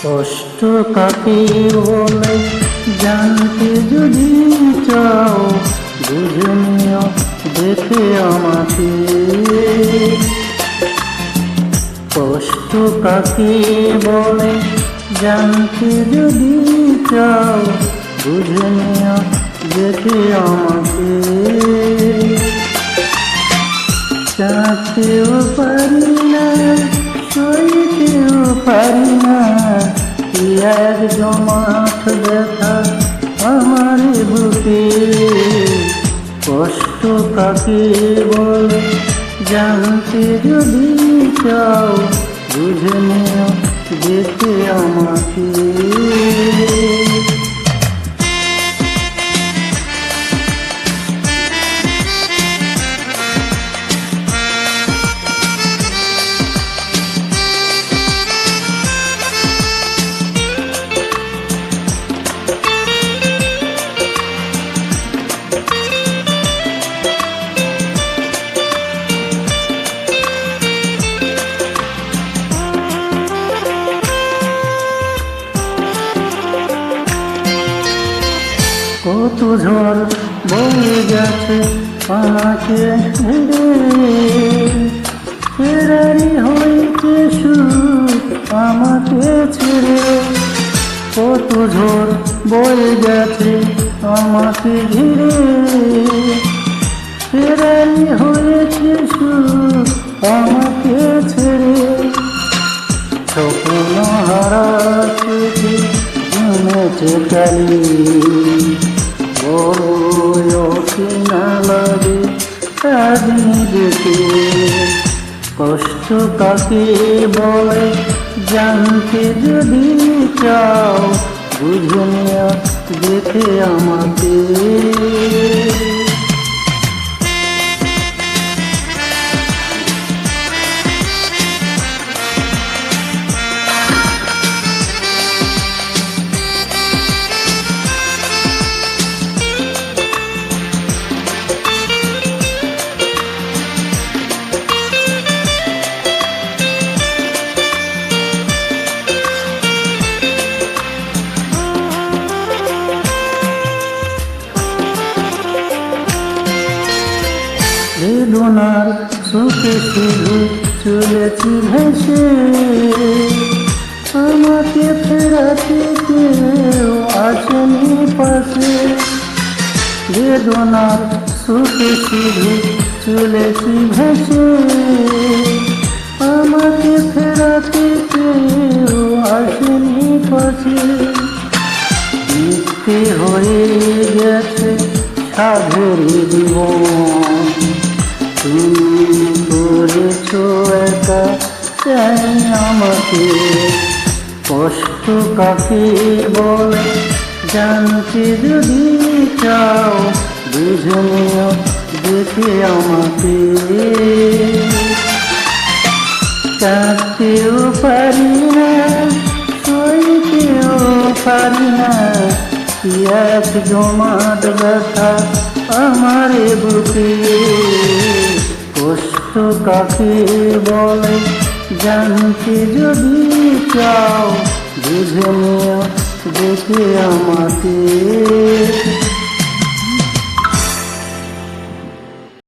কষ্ট কাকে বলে জানতে যদি চাও, বুঝে নিও দেখে আমাকে। কষ্ট কাকে বলে জানতে যদি চাও, বুঝে নিও দেখে আমাকে। চাইতেও পারি না, সইতেও পারি না, এক জমাট ব্যথা আমার বুকে। কষ্ট কাকে বলে জানতে যদি চাও, বুঝে নিও দেখে আমাকে। কত ঝড় বয়ে গেছে আমাকে ঘিরে, ফেরারি হয়েছে সুখ আমাকে ছেড়ে। কত ঝড় বয়ে গেছে আমাকে ঘিরে, ফেরারি হয়েছে সুখ আমাকে ছেড়ে। স্বপ্ন হারা চোখে জমেছে কালি, বড় অচেনা লাগে আজ নিজেকে। কষ্ট কাকে বলে জানতে যদি চাও, বুঝে নিও দেখে আমাকে। বেদনার সুখে শুধু চলেছি ভেসে, আমাকে ফেরাতে কেউ আসেনি পাশে। বেদনার সুখে শুধু চলেছি ভেসে, আমাকে ফেরাতে কেউ আসেনি পাশে। মিথ্যে হয়ে গেছে সাধের জীবন, তুমি করেছ একা চাই আমাকে। কষ্ট কাকে বলে জানতে যদি চাও, বুঝে নিও দেখে আমাকে। কাঁদতেও পারি না, সইতেও পারি না, এক জমাট ব্যথা আমার বুকে। কষ্ট কাকে বলে জানতে যদি চাও, বুঝে নিও দেখে আমাকে।